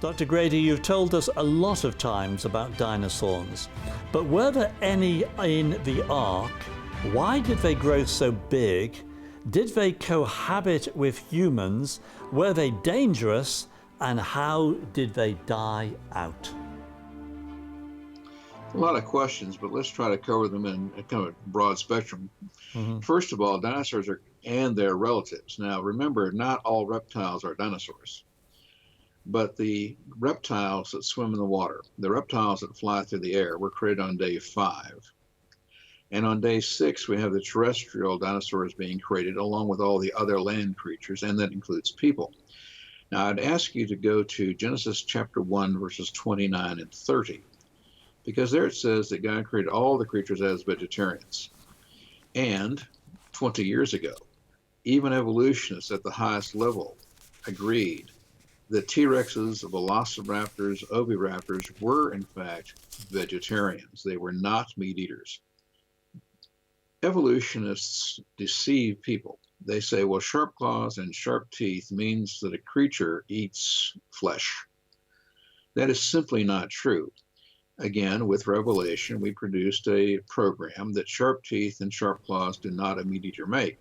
Dr. Grady, you've told us a lot of times about dinosaurs, but were there any in the Ark? Why did they grow so big? Did they cohabit with humans? Were they dangerous? And how did they die out? A lot of questions, but let's try to cover them in a kind of broad spectrum. First of all, dinosaurs and their relatives. Now, remember, not all reptiles are dinosaurs, but the reptiles that swim in the water, the reptiles that fly through the air, were created on day 5. And on day 6, we have the terrestrial dinosaurs being created, along with all the other land creatures, and that includes people. Now, I'd ask you to go to Genesis chapter 1, verses 29 and 30. Because there it says that God created all the creatures as vegetarians. And 20 years ago, even evolutionists at the highest level agreed that T-Rexes, velociraptors, oviraptors were in fact vegetarians. They were not meat eaters. Evolutionists deceive people. They say, well, sharp claws and sharp teeth means that a creature eats flesh. That is simply not true. Again, with Revelation, we produced a program that sharp teeth and sharp claws do not a meat eater make.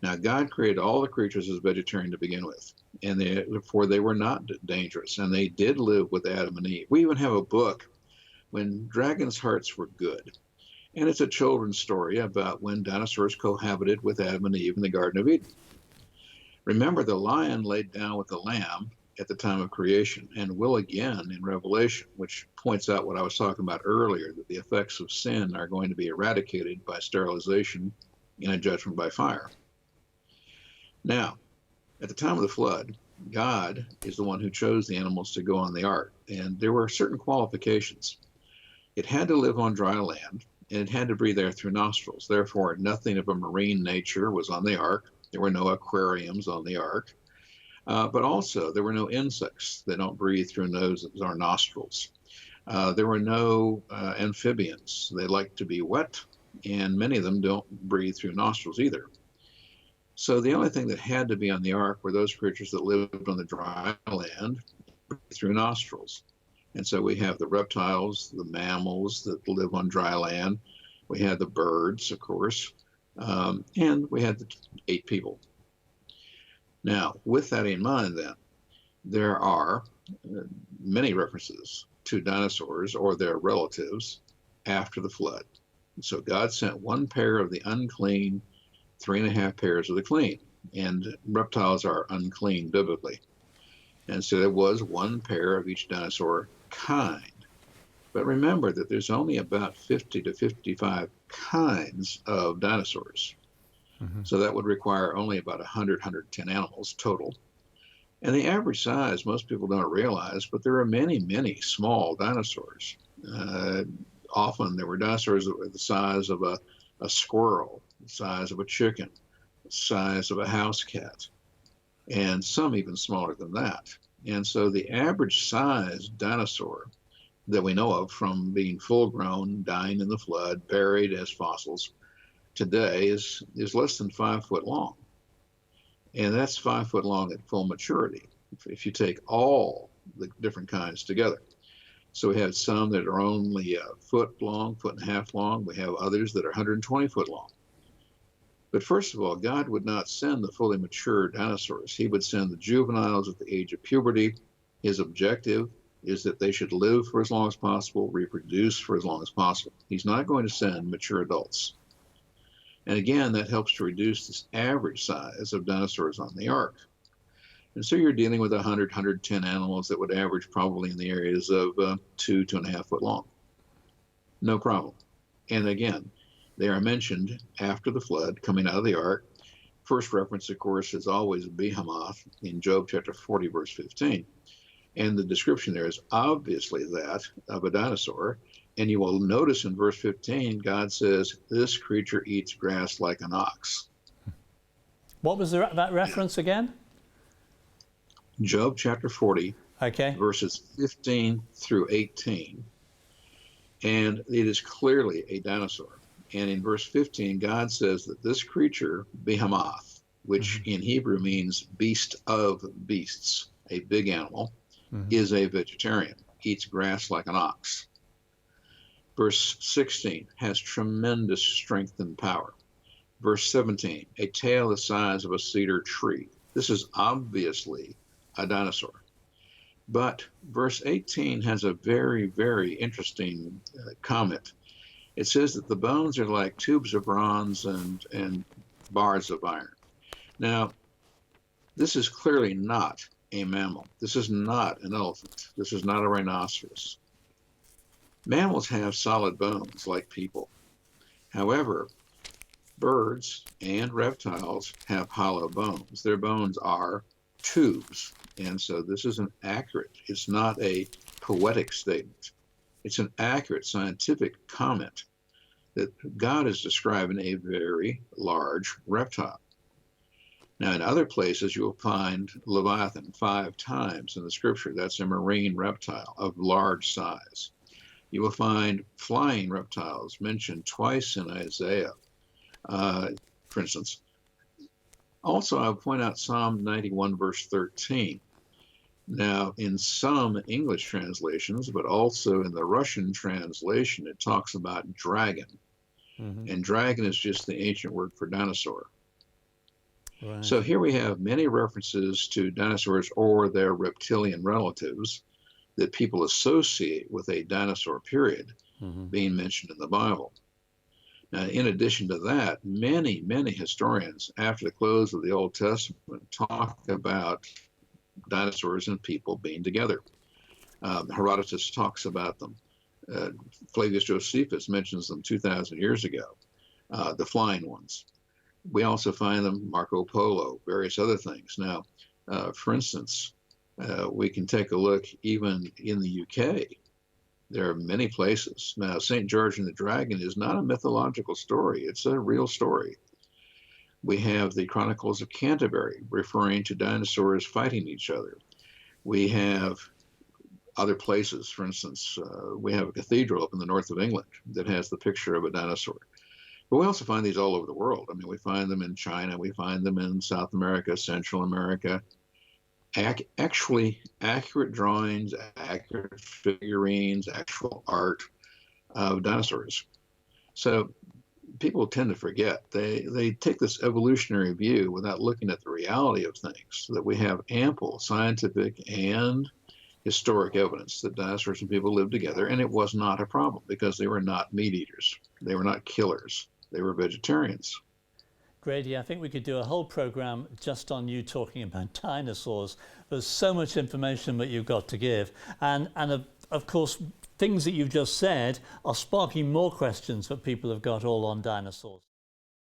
Now, God created all the creatures as vegetarian to begin with, and therefore they were not dangerous, and they did live with Adam and Eve. We even have a book, When Dragons' Hearts Were Good, and it's a children's story about when dinosaurs cohabited with Adam and Eve in the Garden of Eden. Remember, the lion laid down with the lamb at the time of creation, and will again in Revelation, which points out what I was talking about earlier, that the effects of sin are going to be eradicated by sterilization in a judgment by fire. Now, at the time of the flood, God is the one who chose the animals to go on the ark, and there were certain qualifications. It had to live on dry land, and it had to breathe air through nostrils. Therefore, nothing of a marine nature was on the ark. There were no aquariums on the ark. But also, there were no insects that don't breathe through noses or nostrils. There were no amphibians. They like to be wet, and many of them don't breathe through nostrils either. So the only thing that had to be on the ark were those creatures that lived on the dry land through nostrils. And so we have the reptiles, the mammals that live on dry land. We had the birds, of course, and we had the 8 people. Now, with that in mind, then, there are many references to dinosaurs or their relatives after the flood. So God sent 1 pair of the unclean, 3.5 pairs of the clean. And reptiles are unclean biblically. And so there was 1 pair of each dinosaur kind. But remember that there's only about 50 to 55 kinds of dinosaurs. So that would require only about 100, 110 animals total. And the average size, most people don't realize, but there are many, many small dinosaurs. Often there were dinosaurs that were the size of a squirrel, the size of a chicken, the size of a house cat, and some even smaller than that. And so the average size dinosaur that we know of from being full grown, dying in the flood, buried as fossils, today is less than 5 foot long. And that's 5 foot long at full maturity, if you take all the different kinds together. So we have some that are only a foot long, 1.5 foot long. We have others that are 120 foot long. But first of all, God would not send the fully mature dinosaurs. He would send the juveniles at the age of puberty. His objective is that they should live for as long as possible, reproduce for as long as possible. He's not going to send mature adults. And again, that helps to reduce this average size of dinosaurs on the ark. And so you're dealing with 100, 110 animals that would average probably in the areas of 2.5 foot long. No problem. And again, they are mentioned after the flood, coming out of the ark. First reference, of course, is always Behemoth in Job chapter 40, verse 15. And the description there is obviously that of a dinosaur. And you will notice in verse 15, God says, this creature eats grass like an ox. What was that reference again? Job chapter 40, verses 15 through 18. And it is clearly a dinosaur. And in verse 15, God says that this creature, Behemoth, which in Hebrew means beast of beasts, a big animal, is a vegetarian, eats grass like an ox. Verse 16 has tremendous strength and power. Verse 17, a tail the size of a cedar tree. This is obviously a dinosaur. But verse 18 has a very, very interesting comment. It says that the bones are like tubes of bronze and bars of iron. Now, this is clearly not a mammal. This is not an elephant. This is not a rhinoceros. Mammals have solid bones like people. However, birds and reptiles have hollow bones. Their bones are tubes. And so this is an accurate, it's not a poetic statement. It's an accurate scientific comment that God is describing a very large reptile. Now, in other places, you'll find Leviathan 5 times in the scripture. That's a marine reptile of large size. You will find flying reptiles mentioned twice in Isaiah, for instance. Also, I'll point out Psalm 91, verse 13. Now, in some English translations, but also in the Russian translation, it talks about dragon. And dragon is just the ancient word for dinosaur. Right. So here we have many references to dinosaurs or their reptilian relatives that people associate with a dinosaur period being mentioned in the Bible. Now, in addition to that, many, many historians after the close of the Old Testament talk about dinosaurs and people being together. Herodotus talks about them. Flavius Josephus mentions them 2,000 years ago, the flying ones. We also find them, Marco Polo, various other things. Now, for instance, we can take a look even in the UK. There are many places. Now, St. George and the Dragon is not a mythological story. It's a real story. We have the Chronicles of Canterbury referring to dinosaurs fighting each other. We have other places. For instance, we have a cathedral up in the north of England that has the picture of a dinosaur. But we also find these all over the world. I mean, we find them in China. We find them in South America, Central America. Actually, accurate drawings, accurate figurines, actual art of dinosaurs. So people tend to forget. They take this evolutionary view without looking at the reality of things, so that we have ample scientific and historic evidence that dinosaurs and people lived together, and it was not a problem because they were not meat eaters. They were not killers. They were vegetarians. Grady, I think we could do a whole program just on you talking about dinosaurs. There's so much information that you've got to give. And of course, things that you've just said are sparking more questions that people have got all on dinosaurs.